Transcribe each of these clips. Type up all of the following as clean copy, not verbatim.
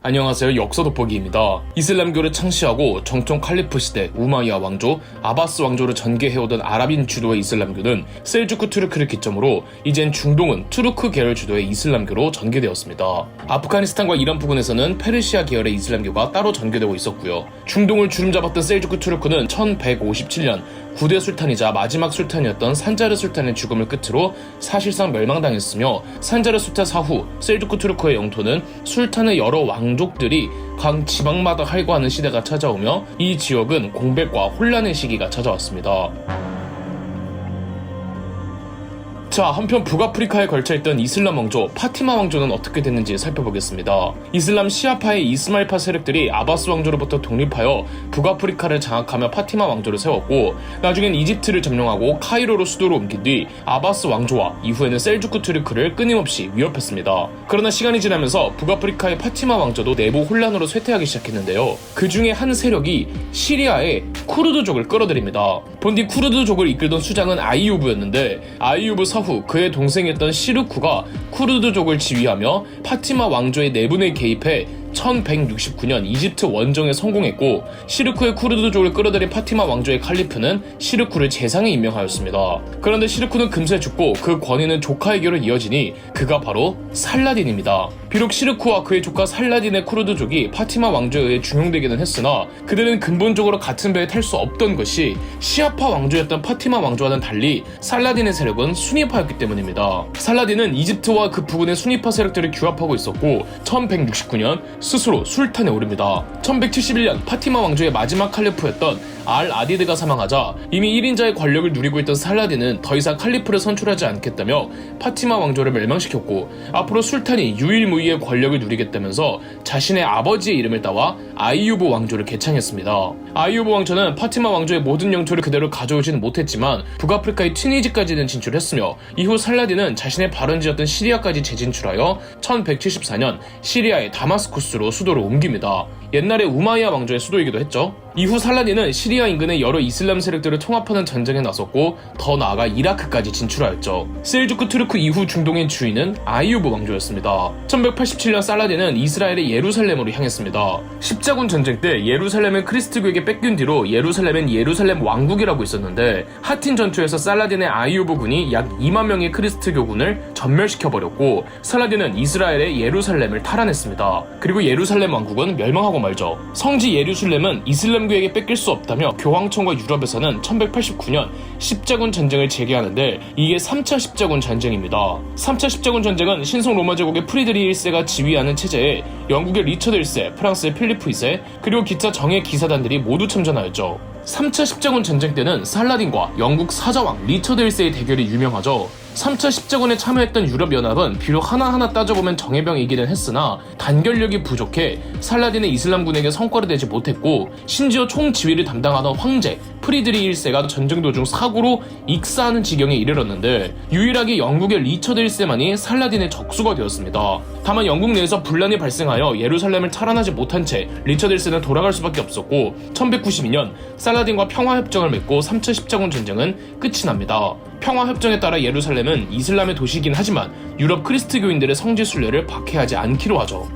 안녕하세요, 역사 돋보기입니다. 이슬람교를 창시하고 정통 칼리프 시대 우마이야 왕조, 아바스 왕조를 전개해오던 아랍인 주도의 이슬람교는 셀주크 투르크를 기점으로 이젠 중동은 투르크 계열 주도의 이슬람교로 전개되었습니다. 아프가니스탄과 이란 부근에서는 페르시아 계열의 이슬람교가 따로 전개되고 있었고요. 중동을 주름잡았던 셀주크 투르크는 1157년 9대 술탄이자 마지막 술탄이었던 산자르 술탄의 죽음을 끝으로 사실상 멸망당했으며, 산자르 술탄 사후 셀주크 투르크의 영토는 술탄의 여러 왕족들이 각 지방마다 할거하는 시대가 찾아오며 이 지역은 공백과 혼란의 시기가 찾아왔습니다. 자, 한편 북아프리카에 걸쳐있던 이슬람 왕조 파티마 왕조는 어떻게 됐는지 살펴보겠습니다. 이슬람 시아파의 이스마일파 세력들이 아바스 왕조로부터 독립하여 북아프리카를 장악하며 파티마 왕조를 세웠고, 나중엔 이집트를 점령하고 카이로로 수도를 옮긴 뒤 아바스 왕조와 이후에는 셀주크 투르크를 끊임없이 위협했습니다. 그러나 시간이 지나면서 북아프리카의 파티마 왕조도 내부 혼란으로 쇠퇴하기 시작했는데요. 그 중에 한 세력이 시리아의 쿠르드족을 끌어들입니다. 본디 쿠르드족을 이끌던 수장은 아이유브였는데, 아이유브 사후 그의 동생이었던 시르쿠가 쿠르드족을 지휘하며 파티마 왕조의 내분에 개입해 1169년 이집트 원정에 성공했고, 시르쿠의 쿠르드족을 끌어들인 파티마 왕조의 칼리프는 시르쿠를 재상에 임명하였습니다. 그런데 시르쿠는 금세 죽고 그 권위는 조카에게로 이어지니 그가 바로 살라딘입니다. 비록 시르쿠와 그의 조카 살라딘의 쿠르드족이 파티마 왕조에 의해 중용되기는 했으나 그들은 근본적으로 같은 배에 탈 수 없던 것이 시아파 왕조였던 파티마 왕조와는 달리 살라딘의 세력은 수니파였기 때문입니다. 살라딘은 이집트와 그 부근의 수니파 세력들을 규합하고 있었고, 1169년 스스로 술탄에 오릅니다. 1171년 파티마 왕조의 마지막 칼리프였던 알 아디드가 사망하자 이미 1인자의 권력을 누리고 있던 살라딘은 더 이상 칼리프를 선출하지 않겠다며 파티마 왕조를 멸망시켰고, 앞으로 술탄이 유일무이의 권력을 누리겠다면서 자신의 아버지의 이름을 따와 아이유브 왕조를 개창했습니다. 아이유브 왕조는 파티마 왕조의 모든 영토를 그대로 가져오지는 못했지만 북아프리카의 튀니지까지는 진출했으며, 이후 살라딘은 자신의 발원지였던 시리아까지 재진출하여 1174년 시리아의 다마스쿠스로 수도를 옮깁니다. 옛날에 우마이야 왕조의 수도이기도 했죠. 이후 살라딘은 시리아 인근의 여러 이슬람 세력들을 통합하는 전쟁에 나섰고, 더 나아가 이라크까지 진출하였죠. 셀주크 투르크 이후 중동의 주인은 아이유브 왕조였습니다. 1187년 살라딘은 이스라엘의 예루살렘으로 향했습니다. 십자군 전쟁 때 예루살렘을 크리스트교에게 뺏긴 뒤로 예루살렘은 예루살렘 왕국이라고 있었는데, 하틴 전투에서 살라딘의 아이유브 군이 약 2만 명의 크리스트교군을 전멸시켜버렸고, 살라딘은 이스라엘의 예루살렘을 탈환했습니다. 그리고 예루살렘 왕국은 멸망하고 말죠. 성지 예루살렘은 이슬람교에게 뺏길 수 없다며 교황청과 유럽에서는 1189년 십자군 전쟁을 재개하는데, 이게 3차 십자군 전쟁입니다. 3차 십자군 전쟁은 신성 로마 제국의 프리드리히 1세가 지휘하는 체제에 영국의 리처드 1세, 프랑스의 필리프 2세, 그리고 기타 정예 기사단들이 모두 참전하였죠. 3차 십자군 전쟁 때는 살라딘과 영국 사자왕 리처드 1세의 대결이 유명하죠. 3차 십자군에 참여했던 유럽연합은 비록 하나하나 따져보면 정예병이기는 했으나 단결력이 부족해 살라딘의 이슬람군에게 성과를 내지 못했고, 심지어 총지휘를 담당하던 황제 프리드리히 1세가 전쟁 도중 사고로 익사하는 지경에 이르렀는데, 유일하게 영국의 리처드 1세만이 살라딘의 적수가 되었습니다. 다만 영국 내에서 분란이 발생하여 예루살렘을 탈환하지 못한 채 리처드 1세는 돌아갈 수밖에 없었고, 1192년 살라딘과 평화협정을 맺고 3차 십자군 전쟁은 끝이 납니다. 평화협정에 따라 예루살렘은 이슬람의 도시이긴 하지만 유럽 크리스트교인들의 성지 순례를 박해하지 않기로 하죠.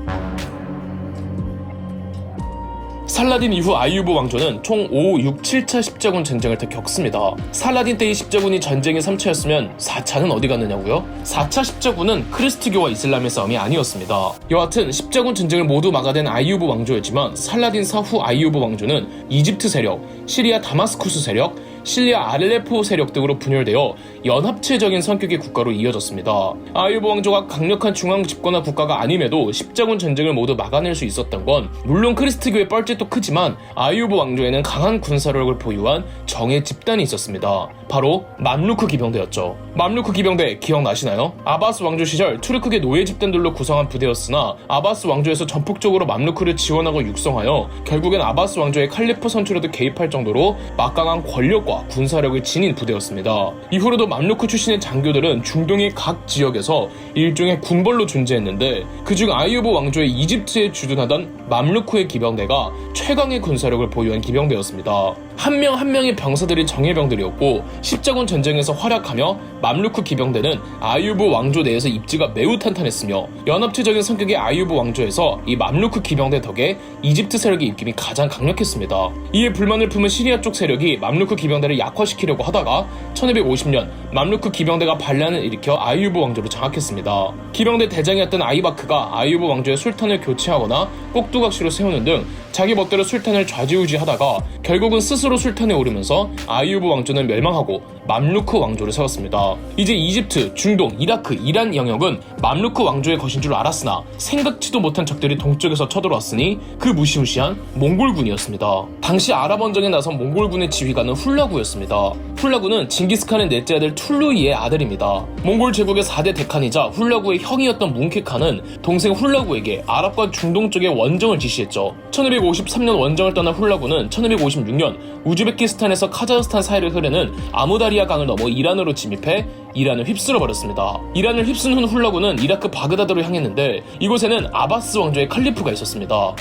살라딘 이후 아이유브 왕조는 총 5, 6, 7차 십자군 전쟁을 다 겪습니다. 살라딘 때의 십자군이 전쟁의 3차였으면 4차는 어디 갔느냐고요? 4차 십자군은 크리스트교와 이슬람의 싸움이 아니었습니다. 여하튼 십자군 전쟁을 모두 막아낸 아이유브 왕조였지만, 살라딘 사후 아이유브 왕조는 이집트 세력, 시리아 다마스쿠스 세력, 시리아 알레포 세력 등으로 분열되어 연합체적인 성격의 국가로 이어졌습니다. 아이유브 왕조가 강력한 중앙 집권화 국가가 아님에도 십자군 전쟁을 모두 막아낼 수 있었던 건 물론 크리스트교의 뻘짓도 크지만, 아이유브 왕조에는 강한 군사력을 보유한 정예 집단이 있었습니다. 바로 맘루크 기병대였죠. 맘루크 기병대 기억나시나요? 아바스 왕조 시절 투르크계 노예 집단들로 구성한 부대였으나, 아바스 왕조에서 전폭적으로 맘루크를 지원하고 육성하여 결국엔 아바스 왕조의 칼리프 선출에도 개입할 정도로 막강한 권력과 수도와 군사력을 지닌 부대였습니다. 이후로도 맘루크 출신의 장교들은 중동의 각 지역에서 일종의 군벌로 존재했는데 그중 아이유브 왕조의 이집트에 주둔하던 맘루크의 기병대가 최강의 군사력을 보유한 기병대였습니다. 한 명 한 명의 병사들이 정예병들이었고 십자군 전쟁에서 활약하며 맘루크 기병대는 아이유브 왕조 내에서 입지가 매우 탄탄했으며 연합체적인 성격의 아이유브 왕조에서 이 맘루크 기병대 덕에 이집트 세력의 입김이 가장 강력했습니다. 이에 불만을 품은 시리아 쪽 세력이 맘루크 기병대를 약화시키려고 하다가 1250년 맘루크 기병대가 반란을 일으켜 아이유브 왕조를 장악했습니다. 기병대 대장이었던 아이바크가 아이유브 왕조의 술탄을 교체하거나 꼭두각시로 세우는 등 자기 멋대로 술탄을 좌지우지하다가 결국은 스스로 술탄에 오르면서 아이유브 왕조는 멸망하고 맘루크 왕조를 세웠습니다. 이제 이집트, 중동, 이라크, 이란 영역은 맘루크 왕조의 것인 줄 알았으나 생각지도 못한 적들이 동쪽에서 쳐들어왔으니 그 무시무시한 몽골군이었습니다. 당시 아랍 원정에 나선 몽골군의 지휘관은 훌라구였습니다. 훌라구는 징기스칸의 넷째 아들 툴루이의 아들입니다. 몽골 제국의 4대 대칸이자 훌라구의 형이었던 뭉케칸은 동생 훌라구에게 아랍과 중동 쪽의 원정을 지시했죠. 1253년 원정을 떠난 훌라구는 1256년 우즈베키스탄에서 카자흐스탄 사이를 흐르는 아무다리아 강을 넘어 이란으로 진입해 이란을 휩쓸어 버렸습니다. 이란을 휩쓴 후 훌라구는 이라크 바그다드로 향했는데 이곳에는 아바스 왕조의 칼리프가 있었습니다.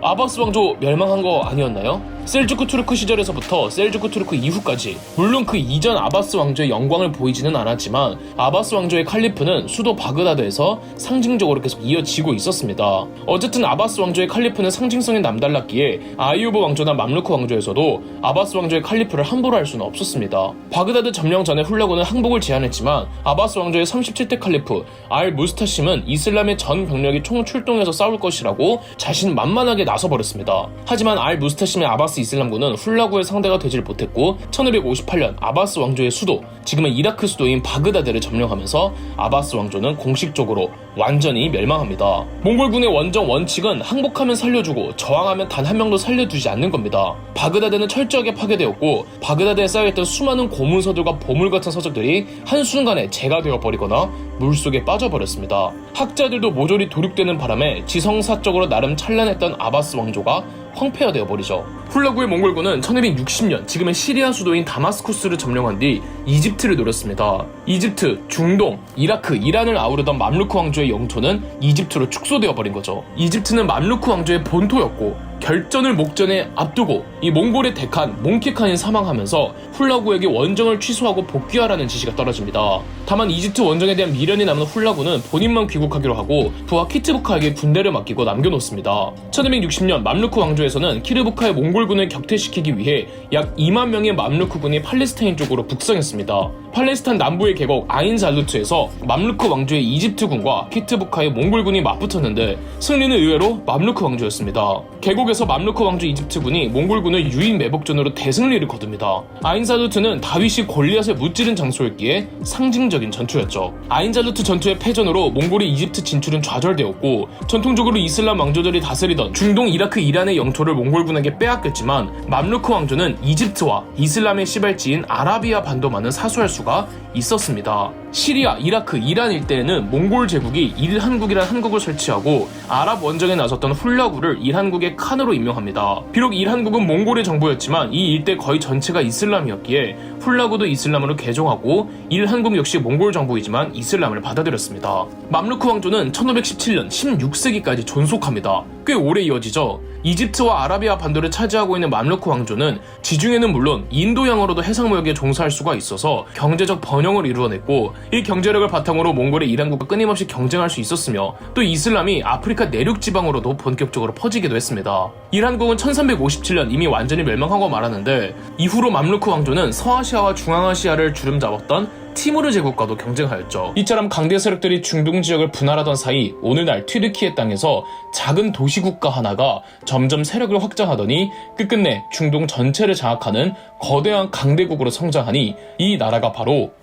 아바스 왕조 멸망한 거 아니었나요? 셀주크 투르크 시절에서부터 셀주크 투르크 이후까지 물론 그 이전 아바스 왕조의 영광을 보이지는 않았지만 아바스 왕조의 칼리프는 수도 바그다드에서 상징적으로 계속 이어지고 있었습니다. 어쨌든 아바스 왕조의 칼리프는 상징성이 남달랐기에 아이유브 왕조나 맘루크 왕조에서도 아바스 왕조의 칼리프를 함부로 할 수는 없었습니다. 바그다드 점령 전에 훌라구는 항복을 제안했지만 아바스 왕조의 37대 칼리프 알 무스타심은 이슬람의 전 병력이 총출동해서 싸울 것이라고 자신만만하게 나서버렸습니다. 하지만 알 무스타심의 아바스 이슬람군은 훌라구의 상대가 되질 못했고 1558년 아바스 왕조의 수도, 지금은 이라크 수도인 바그다드를 점령하면서 아바스 왕조는 공식적으로 완전히 멸망합니다. 몽골군의 원정 원칙은 항복하면 살려주고 저항하면 단 한 명도 살려두지 않는 겁니다. 바그다드는 철저하게 파괴되었고 바그다드에 쌓여있던 수많은 고문서들과 보물 같은 서적들이 한순간에 재가 되어버리거나 물속에 빠져버렸습니다. 학자들도 모조리 도륙되는 바람에 지성사적으로 나름 찬란했던 아바스 왕조가 황폐화되어 버리죠. 훌라구의 몽골군은 1260년 지금의 시리아 수도인 다마스쿠스를 점령한 뒤 이집트를 노렸습니다. 이집트, 중동, 이라크, 이란을 아우르던 맘루크 왕조의 영토는 이집트로 축소되어 버린 거죠. 이집트는 맘루크 왕조의 본토였고 결전을 목전에 앞두고 이 몽골의 대칸 몽키칸이 사망하면서 훌라구에게 원정을 취소하고 복귀하라는 지시가 떨어집니다. 다만 이집트 원정에 대한 미련이 남은 훌라구는 본인만 귀국하기로 하고 부하 키트부카에게 군대를 맡기고 남겨놓습니다. 1260년 맘루크 왕조에서는 키르부카의 몽골군을 격퇴시키기 위해 약 2만 명의 맘루크군이 팔레스타인 쪽으로 북상했습니다. 팔레스타인 남부의 계곡 아인 잘루트에서 맘루크 왕조의 이집트군과 키트부카의 몽골군이 맞붙었는데 승리는 의외로 맘루크 왕조였습니다. 계곡에서 맘루크 왕조 이집트군이 몽골군을 유인 매복전으로 대승리를 거둡니다. 아인 잘루트는 다윗이 골리앗을 무찌른 장소였기에 상징적인 전투였죠. 아인 잘루트 전투의 패전으로 몽골의 이집트 진출은 좌절되었고 전통적으로 이슬람 왕조들이 다스리던 중동, 이라크, 이란의 영토를 몽골군에게 빼앗겼지만 맘루크 왕조는 이집트와 이슬람의 시발지인 아라비아 반도만은 사수할 수가 있었습니다. 시리아, 이라크, 이란 일대에는 몽골 제국이 일한국이란 한국을 설치하고 아랍 원정에 나섰던 훌라구를 일한국의 칸으로 임명합니다. 비록 일한국은 몽골의 정부였지만 이 일대 거의 전체가 이슬람이었기에 훌라구도 이슬람으로 개종하고 일한국 역시 몽골 정부이지만 이슬람을 받아들였습니다. 맘루크 왕조는 1517년 16세기까지 존속합니다. 꽤 오래 이어지죠. 이집트와 아라비아 반도를 차지하고 있는 맘루크 왕조는 지중해는 물론 인도양으로도 해상무역에 종사할 수가 있어서 경제적 번영을 이루어냈고 이 경제력을 바탕으로 몽골의 이란국과 끊임없이 경쟁할 수 있었으며 또 이슬람이 아프리카 내륙 지방으로도 본격적으로 퍼지기도 했습니다. 이란국은 1357년 이미 완전히 멸망하고 말았는데 이후로 맘루크 왕조는 서아시아와 중앙아시아를 주름잡았던 티무르 제국과도 경쟁하였죠. 이처럼 강대 세력들이 중동 지역을 분할하던 사이 오늘날 튀르키예 땅에서 작은 도시국가 하나가 점점 세력을 확장하더니 끝끝내 중동 전체를 장악하는 거대한 강대국으로 성장하니 이 나라가 바로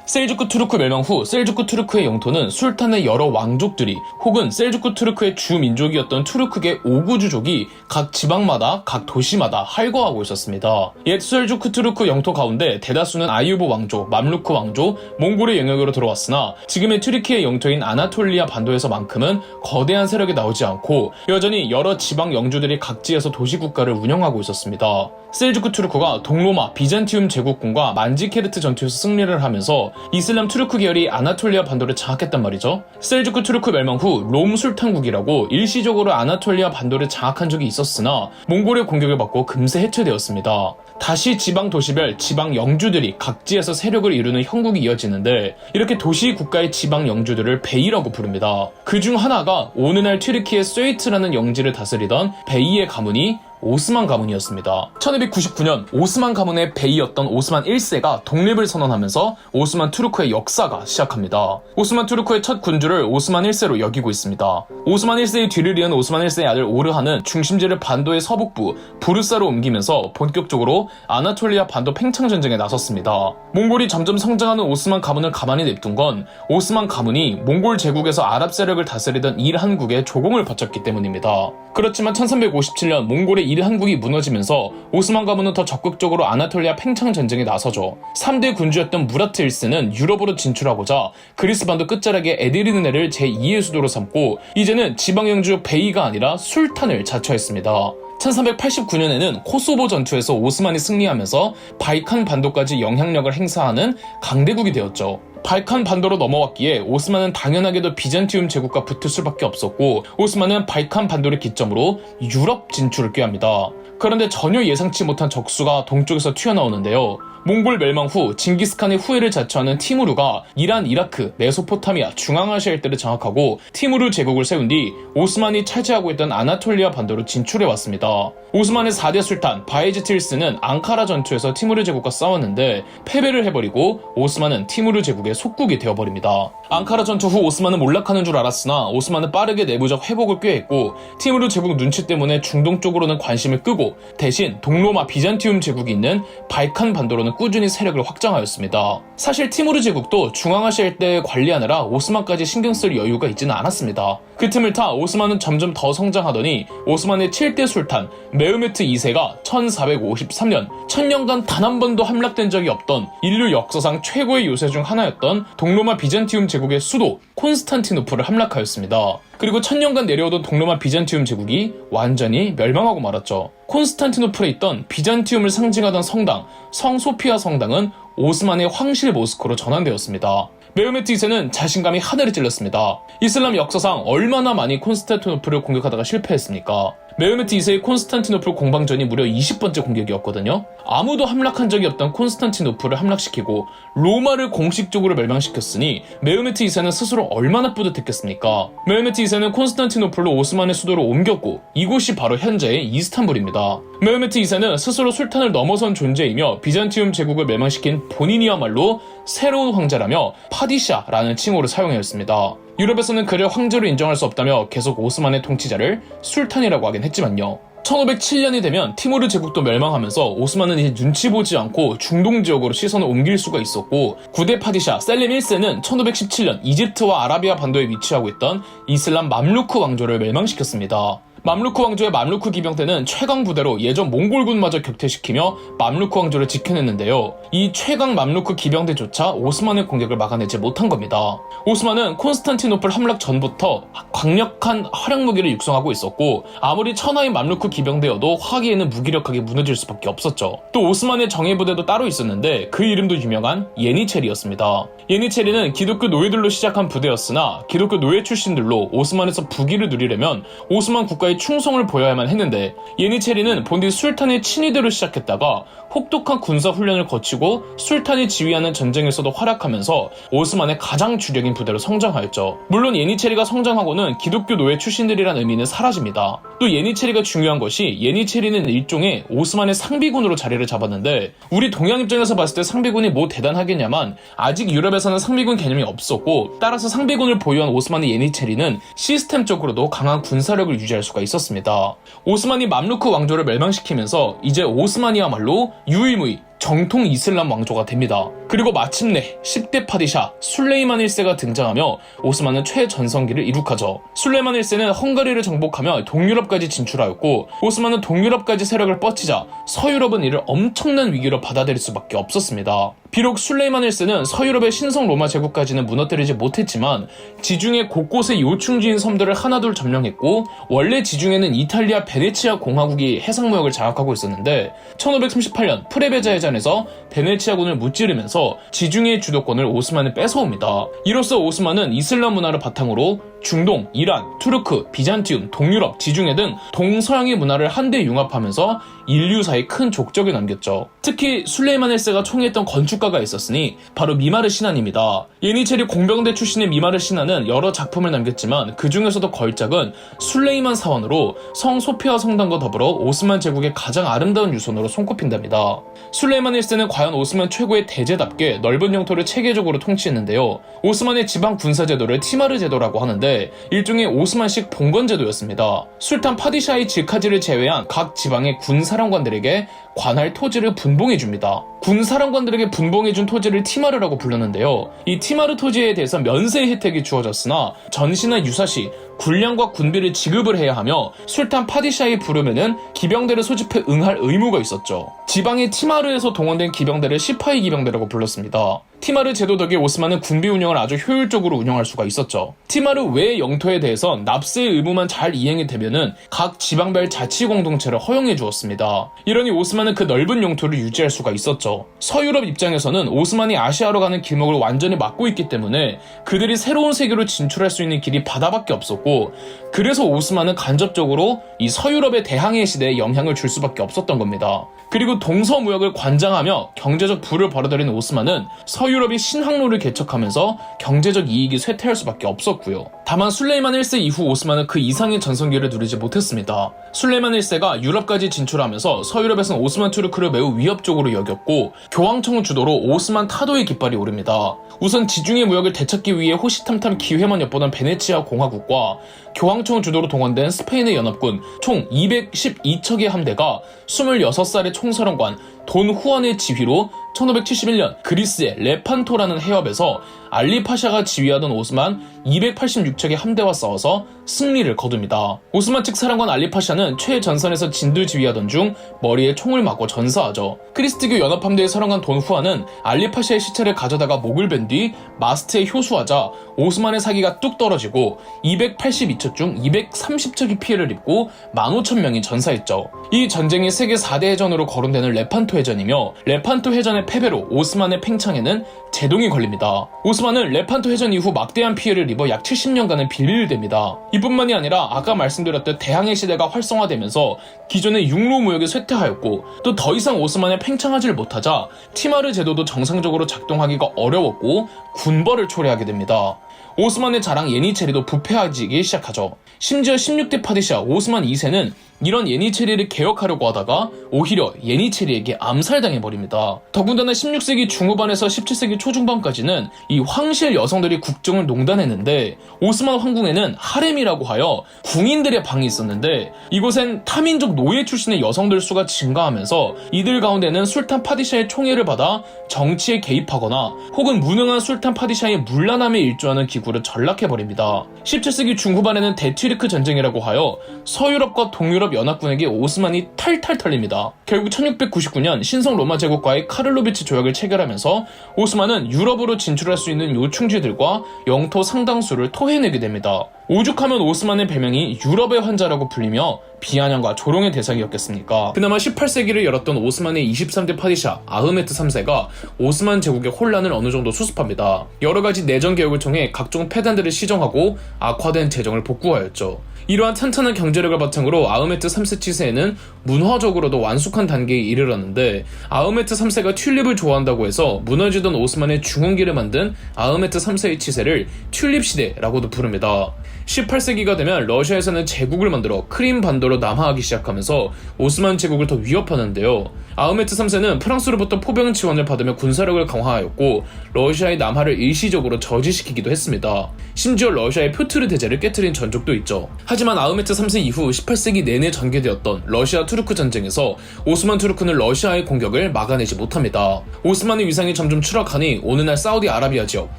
셀주크 투르크 멸망 후 셀주크 투르크의 영토는 술탄의 여러 왕족들이 혹은 셀주크 투르크의 주민족이었던 투르크계 오구주족이 각 지방마다 각 도시마다 할거하고 있었습니다. 옛 셀주크 투르크 영토 가운데 대다수는 아유브 왕조, 맘루크 왕조, 몽골의 영역으로 들어왔으나 지금의 튀르키예 영토인 아나톨리아 반도에서만큼은 거대한 세력이 나오지 않고 여전히 여러 지방 영주들이 각지에서 도시국가를 운영하고 있었습니다. 셀주크 투르크가 동로마 비잔티움 제국군과 만지케르트 전투에서 승리를 하면서 이슬람 투르크 계열이 아나톨리아 반도를 장악했단 말이죠. 셀주크 투르크 멸망 후 롬 술탄국이라고 일시적으로 아나톨리아 반도를 장악한 적이 있었으나 몽골의 공격을 받고 금세 해체되었습니다. 다시 지방 도시별 지방 영주들이 각지에서 세력을 이루는 형국이 이어지는데 이렇게 도시 국가의 지방 영주들을 베이라고 부릅니다. 그중 하나가 오늘날 튀르키예 스웨이트라는 영지를 다스리던 베이의 가문이 오스만 가문이었습니다. 1299년 오스만 가문의 베이였던 오스만 1세가 독립을 선언하면서 오스만 투르크의 역사가 시작합니다. 오스만 투르크의 첫 군주를 오스만 1세로 여기고 있습니다. 오스만 1세의 뒤를 이은 오스만 1세의 아들 오르한은 중심지를 반도의 서북부 부르사로 옮기면서 본격적으로 아나톨리아 반도 팽창 전쟁에 나섰습니다. 몽골이 점점 성장하는 오스만 가문을 가만히 냅둔 건 오스만 가문이 몽골 제국에서 아랍 세력을 다스리던 일한국에 조공을 바쳤기 때문입니다. 그렇지만 1357년 몽골의 일한국이 무너지면서 오스만 가문은 더 적극적으로 아나톨리아 팽창 전쟁에 나서죠. 3대 군주였던 무라트 1세는 유럽으로 진출하고자 그리스 반도 끝자락의 에디르네를 제2의 수도로 삼고 이제는 지방 영주 베이가 아니라 술탄을 자처했습니다. 1389년에는 코소보 전투에서 오스만이 승리하면서 바이칸 반도까지 영향력을 행사하는 강대국이 되었죠. 발칸 반도로 넘어왔기에 오스만은 당연하게도 비잔티움 제국과 붙을 수밖에 없었고 오스만은 발칸 반도를 기점으로 유럽 진출을 꾀합니다. 그런데 전혀 예상치 못한 적수가 동쪽에서 튀어나오는데요. 몽골 멸망 후 징기스칸의 후예를 자처하는 티무르가 이란, 이라크, 메소포타미아, 중앙아시아 일대를 장악하고 티무르 제국을 세운 뒤 오스만이 차지하고 있던 아나톨리아 반도로 진출해왔습니다. 오스만의 4대 술탄 바예지트 1세는 앙카라 전투에서 티무르 제국과 싸웠는데 패배를 해버리고 오스만은 티무르 제국의 속국이 되어버립니다. 앙카라 전투 후 오스만은 몰락하는 줄 알았으나 오스만은 빠르게 내부적 회복을 꾀했고 티무르 제국 눈치 때문에 중동 쪽으로는 관심을 끄고 대신 동로마 비잔티움 제국이 있는 발칸 반도로는 꾸준히 세력을 확장하였습니다. 사실 티무르 제국도 중앙아시아 일대를 관리하느라 오스만까지 신경 쓸 여유가 있지는 않았습니다. 그 틈을 타 오스만은 점점 더 성장하더니 오스만의 7대 술탄 메흐메트 2세가 1453년 1000년간 단 한 번도 함락된 적이 없던 인류 역사상 최고의 요새 중 하나였던 동로마 비잔티움 제국의 수도 콘스탄티노플을 함락하였습니다. 그리고 1000년간 내려오던 동로마 비잔티움 제국이 완전히 멸망하고 말았죠. 콘스탄티노플에 있던 비잔티움을 상징하던 성당 성소피아 성당은 오스만의 황실 모스크로 전환되었습니다. 메흐메트 2세는 자신감이 하늘을 찔렀습니다. 이슬람 역사상 얼마나 많이 콘스탄티노플을 공격하다가 실패했습니까? 메흐메트 2세의 콘스탄티노플 공방전이 무려 20번째 공격이었거든요. 아무도 함락한 적이 없던 콘스탄티노플을 함락시키고 로마를 공식적으로 멸망시켰으니 메흐메트 2세는 스스로 얼마나 뿌듯했겠습니까? 메흐메트 2세는 콘스탄티노플로 오스만의 수도를 옮겼고 이곳이 바로 현재의 이스탄불입니다. 메흐메트 2세는 스스로 술탄을 넘어선 존재이며 비잔티움 제국을 멸망시킨 본인이야말로 새로운 황제라며 파디샤라는 칭호를 사용하였습니다. 유럽에서는 그를 황제로 인정할 수 없다며 계속 오스만의 통치자를 술탄이라고 하긴 했지만요. 1507년이 되면 티무르 제국도 멸망하면서 오스만은 이제 눈치 보지 않고 중동 지역으로 시선을 옮길 수가 있었고 9대 파디샤 셀림 1세는 1517년 이집트와 아라비아 반도에 위치하고 있던 이슬람 맘루크 왕조를 멸망시켰습니다. 맘루크 왕조의 맘루크 기병대는 최강 부대로 예전 몽골군마저 격퇴시키며 맘루크 왕조를 지켜냈는데요. 이 최강 맘루크 기병대조차 오스만의 공격을 막아내지 못한 겁니다. 오스만은 콘스탄티노플 함락 전부터 강력한 활약무기를 육성하고 있었고 아무리 천하의 맘루크 기병대여도 화기에는 무기력하게 무너질 수밖에 없었죠. 또 오스만의 정예부대도 따로 있었는데 그 이름도 유명한 예니체리였습니다. 예니체리는 기독교 노예들로 시작한 부대였으나 기독교 노예 출신들로 오스만에서 부귀를 누리려면 오스만 국가의 충성을 보여야만 했는데 예니체리는 본디 술탄의 친위대로 시작했다가 혹독한 군사훈련을 거치고 술탄이 지휘하는 전쟁에서도 활약하면서 오스만의 가장 주력인 부대로 성장하였죠. 물론 예니체리가 성장하고는 기독교 노예 출신들이란 의미는 사라집니다. 또 예니체리가 중요한 것이 예니체리는 일종의 오스만의 상비군으로 자리를 잡았는데 우리 동양 입장에서 봤을 때 상비군이 뭐 대단하겠냐만 아직 유럽에서는 상비군 개념이 없었고 따라서 상비군을 보유한 오스만의 예니체리는 시스템적으로도 강한 군사력을 유지할 수가 있었습니다. 오스만이 맘루크 왕조를 멸망시키면서 이제 오스만이야말로 유일무이 정통 이슬람 왕조가 됩니다. 그리고 마침내 10대 파디샤 술레이만 1세가 등장하며 오스만은 최전성기를 이룩하죠. 술레이만 1세는 헝가리를 정복하며 동유럽까지 진출하였고 오스만은 동유럽까지 세력을 뻗치자 서유럽은 이를 엄청난 위기로 받아들일 수밖에 없었습니다. 비록 술레이만 1세는 서유럽의 신성 로마 제국까지는 무너뜨리지 못했지만 지중해 곳곳의 요충지인 섬들을 하나둘 점령했고 원래 지중해는 이탈리아 베네치아 공화국이 해상무역을 장악하고 있었는데 1538년 프레베자 해전에서 베네치아군을 무찌르면서 지중해의 주도권을 오스만이 뺏어옵니다. 이로써 오스만은 이슬람 문화를 바탕으로 중동, 이란, 투르크, 비잔티움, 동유럽, 지중해 등 동서양의 문화를 한데 융합하면서 인류사에 큰 족적을 남겼죠. 특히 술레이만 1세가 총애했던 건축가가 있었으니 바로 미마르 시난입니다. 예니체리 공병대 출신의 미마르 시난은 여러 작품을 남겼지만 그 중에서도 걸작은 술레이만 사원으로 성 소피아 성당과 더불어 오스만 제국의 가장 아름다운 유손으로 손꼽힌답니다. 술레이만 1세는 과연 오스만 최고의 대제답게 넓은 영토를 체계적으로 통치했는데요. 오스만의 지방 군사 제도를 티마르 제도라고 하는데 일종의 오스만식 봉건 제도였습니다. 술탄 파디샤의 지카지를 제외한 각 지방의 군사령관들에게 관할 토지를 분봉해줍니다. 군사령관들에게 분봉해준 토지를 티마르라고 불렀는데요. 이 티마르 토지에 대해서 면세 혜택이 주어졌으나 전시나 유사시 군량과 군비를 지급을 해야 하며 술탄 파디샤이 부르면은 기병대를 소집해 응할 의무가 있었죠. 지방의 티마르에서 동원된 기병대를 시파이 기병대라고 불렀습니다. 티마르 제도 덕에 오스만은 군비 운영을 아주 효율적으로 운영할 수가 있었죠. 티마르 외의 영토에 대해선 납세의 의무만 잘 이행이 되면은 각 지방별 자치 공동체를 허용해 주었습니다. 이러니 오스만은 그 넓은 영토를 유지할 수가 있었죠. 서유럽 입장에서는 오스만이 아시아로 가는 길목을 완전히 막고 있기 때문에 그들이 새로운 세계로 진출할 수 있는 길이 바다밖에 없었고 그래서 오스만은 간접적으로 이 서유럽의 대항해 시대에 영향을 줄 수밖에 없었던 겁니다. 그리고 동서무역을 관장하며 경제적 부를 벌어들인 오스만은 서유럽이 신항로를 개척하면서 경제적 이익이 쇠퇴할 수밖에 없었고요. 다만 술레이만 1세 이후 오스만은 그 이상의 전성기를 누리지 못했습니다. 술레이만 1세가 유럽까지 진출하면서 서유럽에서는 오스만 투르크를 매우 위협적으로 여겼고 교황청 주도로 오스만 타도의 깃발이 오릅니다. 우선 지중해 무역을 되찾기 위해 호시탐탐 기회만 엿보던 베네치아 공화국과 교황청 주도로 동원된 스페인의 연합군 총 212척의 함대가 26살의 총사령관 돈 후안의 지휘로 1571년 그리스의 레판토라는 해협에서 알리 파샤가 지휘하던 오스만 286척의 함대와 싸워서 승리를 거둡니다. 오스만 측 사령관 알리 파샤는 최전선에서 진두 지휘하던 중 머리에 총을 맞고 전사하죠. 크리스트교 연합함대의 사령관 돈 후안은 알리 파샤의 시체를 가져다가 목을 벤 뒤 마스트에 효수하자 오스만의 사기가 뚝 떨어지고 282척 중 230척이 피해를 입고 15,000명이 전사했죠. 이 전쟁이 세계 4대 해전으로 거론되는 레판토 해전이며 레판토 해전의 패배로 오스만의 팽창에는 제동이 걸립니다. 오스만은 레판토 해전 이후 막대한 피해를 입어 약 70년간은 빌빌댑니다. 이뿐만이 아니라 아까 말씀드렸듯 대항해 시대가 활성화되면서 기존의 육로 무역이 쇠퇴하였고 또 더 이상 오스만에 팽창하지를 못하자 티마르 제도도 정상적으로 작동하기가 어려웠고 군벌을 초래하게 됩니다. 오스만의 자랑 예니체리도 부패하기 시작하죠. 심지어 16대 파디샤 오스만 2세는 이런 예니체리를 개혁하려고 하다가 오히려 예니체리에게 암살당해버립니다. 더군다나 16세기 중후반에서 17세기 초중반까지는 이 황실 여성들이 국정을 농단했는데 오스만 황궁에는 하렘이라고 하여 궁인들의 방이 있었는데 이곳엔 타민족 노예 출신의 여성들 수가 증가하면서 이들 가운데는 술탄 파디샤의 총애를 받아 정치에 개입하거나 혹은 무능한 술탄 파디샤의 문란함에 일조하는 기구를 전락해버립니다. 17세기 중후반에는 데튀르크 전쟁이라고 하여 서유럽과 동유럽 연합군에게 오스만이 탈탈 털립니다. 결국 1699년 신성 로마 제국과의 카를로비치 조약을 체결하면서 오스만은 유럽으로 진출할 수 있는 요충지들과 영토 상당수를 토해내게 됩니다. 오죽하면 오스만의 별명이 유럽의 환자라고 불리며 비아냥과 조롱의 대상이었겠습니까? 그나마 18세기를 열었던 오스만의 23대 파디샤 아흐메트 3세가 오스만 제국의 혼란을 어느 정도 수습합니다. 여러 가지 내정 개혁을 통해 각종 폐단들을 시정하고 악화된 재정을 복구하였죠. 이러한 탄탄한 경제력을 바탕으로 아흐메트 3세 치세에는 문화적으로도 완숙한 단계에 이르렀는데 아흐메트 3세가 튤립을 좋아한다고 해서 무너지던 오스만의 중흥기를 만든 아흐메트 3세의 치세를 튤립 시대라고도 부릅니다. 18세기가 되면 러시아에서는 제국을 만들어 크림 반도로 남하하기 시작하면서 오스만 제국을 더 위협하는데요. 아흐메트 3세는 프랑스로부터 포병 지원을 받으며 군사력을 강화하였고 러시아의 남하를 일시적으로 저지시키기도 했습니다. 심지어 러시아의 표트르 대제를 깨뜨린 전적도 있죠. 하지만 아흐메트 3세 이후 18세기 내내 전개되었던 러시아 투르크 전쟁에서 오스만 투르크는 러시아의 공격을 막아내지 못합니다. 오스만의 위상이 점점 추락하니 어느 날 사우디아라비아 지역,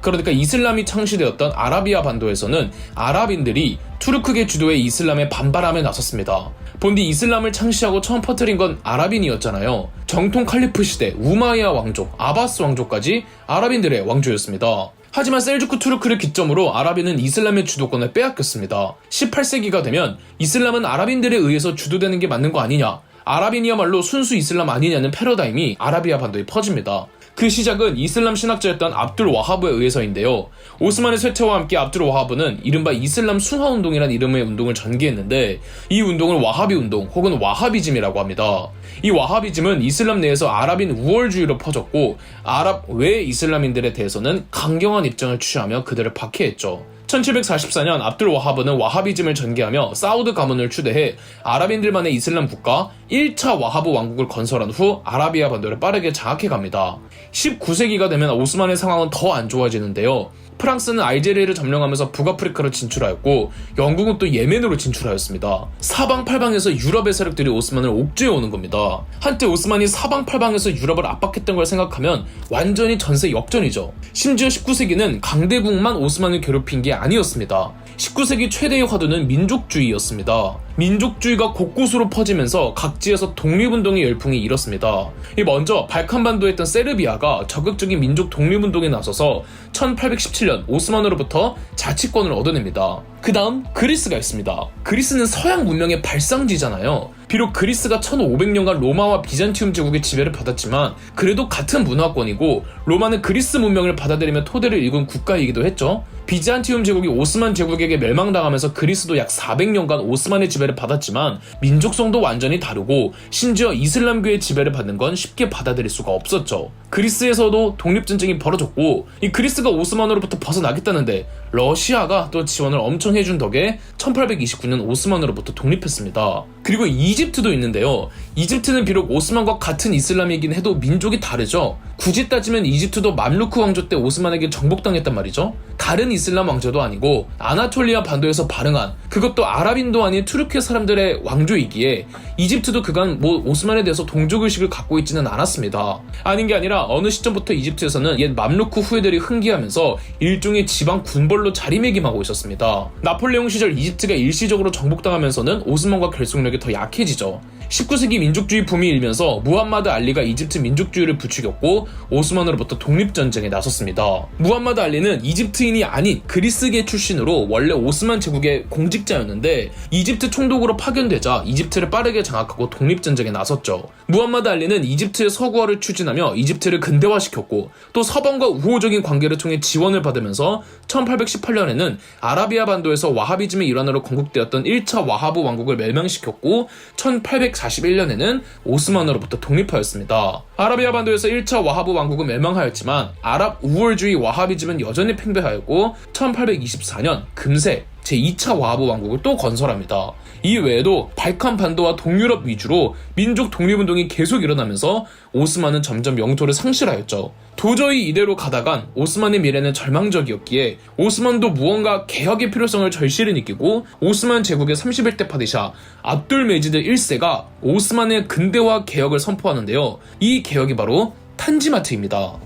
그러니까 이슬람이 창시되었던 아라비아 반도에서는 아랍인들이 투르크계 주도의 이슬람에 반발함에 나섰습니다. 본디 이슬람을 창시하고 처음 퍼뜨린 건 아랍인이었잖아요. 정통 칼리프 시대 우마이야 왕족, 아바스 왕족까지 아랍인들의 왕조였습니다. 하지만 셀주크 투르크를 기점으로 아랍인은 이슬람의 주도권을 빼앗겼습니다. 18세기가 되면 이슬람은 아랍인들에 의해서 주도되는 게 맞는 거 아니냐, 아랍인이야말로 순수 이슬람 아니냐는 패러다임이 아라비아 반도에 퍼집니다. 그 시작은 이슬람 신학자였던 압둘 와하브에 의해서인데요. 오스만의 쇠퇴와 함께 압둘 와하브는 이른바 이슬람 순화운동이라는 이름의 운동을 전개했는데 이 운동을 와하비 운동 혹은 와하비즘이라고 합니다. 이 와하비즘은 이슬람 내에서 아랍인 우월주의로 퍼졌고 아랍 외 이슬람인들에 대해서는 강경한 입장을 취하며 그들을 박해했죠. 1744년 압둘 와하브는 와하비즘을 전개하며 사우드 가문을 추대해 아랍인들만의 이슬람 국가 1차 와하브 왕국을 건설한 후 아라비아 반도를 빠르게 장악해갑니다. 19세기가 되면 오스만의 상황은 더 안 좋아지는데요. 프랑스는 알제리를 점령하면서 북아프리카로 진출하였고 영국은 또 예멘으로 진출하였습니다. 사방팔방에서 유럽의 세력들이 오스만을 옥죄해 오는 겁니다. 한때 오스만이 사방팔방에서 유럽을 압박했던 걸 생각하면 완전히 전세 역전이죠. 심지어 19세기는 강대국만 오스만을 괴롭힌 게 아니었습니다. 19세기 최대의 화두는 민족주의였습니다. 민족주의가 곳곳으로 퍼지면서 각지에서 독립운동의 열풍이 일었습니다. 먼저 발칸반도에 있던 세르비아가 적극적인 민족 독립운동에 나서서 1817년 오스만으로부터 자치권을 얻어냅니다. 그 다음 그리스가 있습니다. 그리스는 서양 문명의 발상지잖아요. 비록 그리스가 1500년간 로마와 비잔티움 제국의 지배를 받았지만 그래도 같은 문화권이고 로마는 그리스 문명을 받아들이며 토대를 읽은 국가이기도 했죠. 비잔티움 제국이 오스만 제국에게 멸망당하면서 그리스도 약 400년간 오스만의 지배를 받았지만 민족성도 완전히 다르고 심지어 이슬람교의 지배를 받는 건 쉽게 받아들일 수가 없었죠. 그리스에서도 독립전쟁이 벌어졌고 이 그리스가 오스만으로부터 벗어나겠다는데 러시아가 또 지원을 엄청 해준 덕에 1829년 오스만으로부터 독립했습니다. 그리고 이집트도 있는데요. 이집트는 비록 오스만과 같은 이슬람이긴 해도 민족이 다르죠. 굳이 따지면 이집트도 맘루크 왕조 때 오스만에게 정복당했단 말이죠. 다른 이슬람 왕조도 아니고 아나톨리아 반도에서 발흥한, 그것도 아랍인도 아닌 투르키의 사람들의 왕조이기에 이집트도 그간 오스만에 대해서 동족의식을 갖고 있지는 않았습니다. 아닌 게 아니라 어느 시점부터 이집트에서는 옛 맘루크 후예들이 흥기하면서 일종의 지방 군벌로 자리매김하고 있었습니다. 나폴레옹 시절 이집트가 일시적으로 정복당하면서는 오스만과 결속력이 더 약해지죠. 19세기 민족주의 붐이 일면서 무함마드 알리가 이집트 민족주의를 부추겼고 오스만으로부터 독립전쟁에 나섰습니다. 무함마드 알리는 이집트인이 아닌 그리스계 출신으로 원래 오스만 제국의 공직자였는데 이집트 총독으로 파견되자 이집트를 빠르게 장악하고 독립전쟁에 나섰죠. 무함마드 알리는 이집트의 서구화를 추진하며 이집트를 근대화시켰고 또 서방과 우호적인 관계를 통해 지원을 받으면서 1818년에는 아라비아 반도에서 와하비즘의 일환으로 건국되었던 1차 와하브 왕국을 멸망시켰고 1841년에는 오스만으로부터 독립하였습니다. 아라비아 반도에서 1차 와하브 왕국은 멸망하였지만 아랍 우월주의 와하비즘은 여전히 팽배하였고 1824년 금세 제2차 와하브 왕국을 또 건설합니다. 이 외에도 발칸 반도와 동유럽 위주로 민족 독립운동이 계속 일어나면서 오스만은 점점 영토를 상실하였죠. 도저히 이대로 가다간 오스만의 미래는 절망적이었기에 오스만도 무언가 개혁의 필요성을 절실히 느끼고 오스만 제국의 31대 파디샤 압둘 메지드 1세가 오스만의 근대화 개혁을 선포하는데요. 이 개혁이 바로 탄지마트입니다.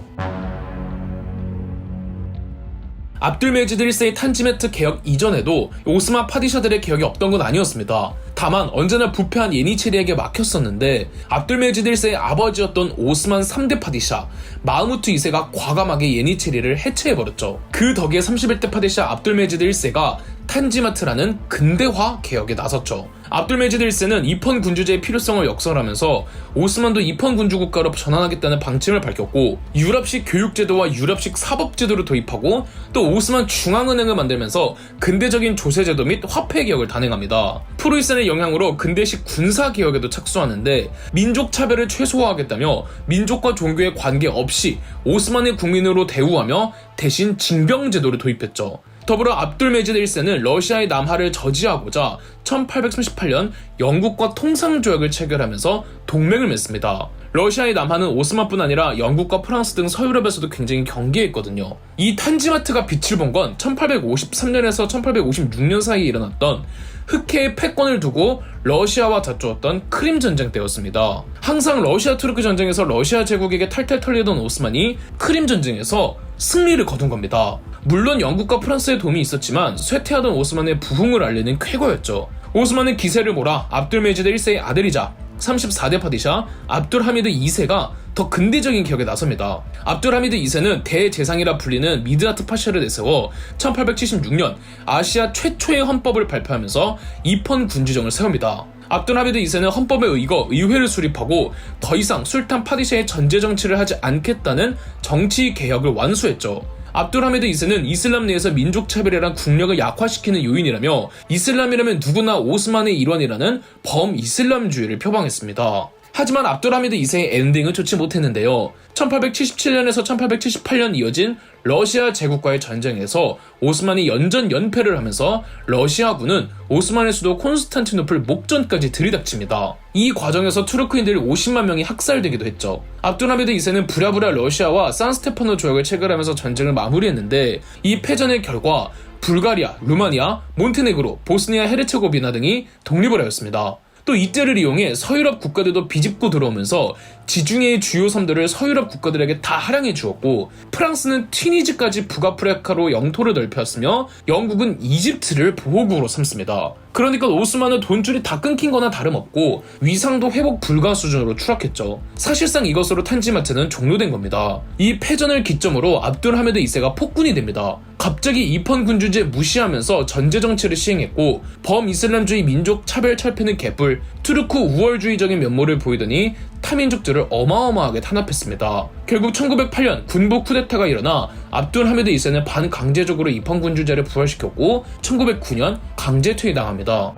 압둘 메지드 1세의 탄지마트 개혁 이전에도 오스만 파디샤들의 개혁이 없던 건 아니었습니다. 다만 언제나 부패한 예니체리에게 막혔었는데 압둘 메지드 1세의 아버지였던 오스만 3대 파디샤 마흐무트 2세가 과감하게 예니체리를 해체해버렸죠. 그 덕에 31대 파디샤 압둘 메지드 1세가 탄지마트라는 근대화 개혁에 나섰죠. 압둘 메지드 1세는 이펀 군주제의 필요성을 역설하면서 오스만도 이펀 군주 국가로 전환하겠다는 방침을 밝혔고 유럽식 교육제도와 유럽식 사법제도를 도입하고 또 오스만 중앙은행을 만들면서 근대적인 조세제도 및 화폐 개혁을 단행합니다. 프로이센의 영향으로 근대식 군사개혁에도 착수하는데 민족 차별을 최소화하겠다며 민족과 종교에 관계없이 오스만의 국민으로 대우하며 대신 징병제도를 도입했죠. 더불어 압둘메지드 1세는 러시아의 남하를 저지하고자 1838년 영국과 통상조약을 체결하면서 동맹을 맺습니다. 러시아의 남하는 오스만뿐 아니라 영국과 프랑스 등 서유럽에서도 굉장히 경계했거든요. 이 탄지마트가 빛을 본 건 1853년에서 1856년 사이에 일어났던 흑해의 패권을 두고 러시아와 다투었던 크림 전쟁 때였습니다. 항상 러시아 투르크 전쟁에서 러시아 제국에게 탈탈 털리던 오스만이 크림 전쟁에서 승리를 거둔 겁니다. 물론 영국과 프랑스의 도움이 있었지만 쇠퇴하던 오스만의 부흥을 알리는 쾌거였죠. 오스만은 기세를 몰아 압둘메지드 1세의 아들이자 34대 파디샤 압둘하미드 2세가 더 근대적인 개혁에 나섭니다. 압둘하미드 2세는 대재상이라 불리는 미드라트 파샤를 내세워 1876년 아시아 최초의 헌법을 발표하면서 입헌 군주정을 세웁니다. 압둘하미드 2세는 헌법에 의거 의회를 수립하고 더 이상 술탄 파디샤의 전제 정치를 하지 않겠다는 정치 개혁을 완수했죠. 압둘하미드 2세는 이슬람 내에서 민족차별이란 국력을 약화시키는 요인이라며 이슬람이라면 누구나 오스만의 일원이라는 범이슬람주의를 표방했습니다. 하지만 압둘하미드 2세의 엔딩은 좋지 못했는데요. 1877년에서 1878년 이어진 러시아 제국과의 전쟁에서 오스만이 연전연패를 하면서 러시아군은 오스만의 수도 콘스탄티노플 목전까지 들이닥칩니다. 이 과정에서 투르크인들 50만 명이 학살되기도 했죠. 압둘하미드 2세는 부랴부랴 러시아와 산스테파노 조약을 체결하면서 전쟁을 마무리했는데 이 패전의 결과 불가리아, 루마니아, 몬테네그로, 보스니아 헤르체고비나 등이 독립을 하였습니다. 또 이때를 이용해 서유럽 국가들도 비집고 들어오면서 지중해의 주요 섬들을 서유럽 국가들에게 다 할양해 주었고 프랑스는 튀니지까지 북아프리카로 영토를 넓혔으며 영국은 이집트를 보호국으로 삼습니다. 그러니까 오스만은 돈줄이 다 끊긴 거나 다름없고 위상도 회복 불가 수준으로 추락했죠. 사실상 이것으로 탄지마트는 종료된 겁니다. 이 패전을 기점으로 압둘하미드 2세가 폭군이 됩니다. 갑자기 입헌 군주제 무시하면서 전제 정치를 시행했고 범이슬람주의 민족 차별 철폐는 개뿔, 투르크 우월주의적인 면모를 보이더니 타민족들을 어마어마하게 탄압했습니다. 결국 1908년 군부 쿠데타가 일어나 압둘하미드 2세는 반강제적으로 입헌 군주제를 부활시켰고 1909년 강제 퇴위당합니다.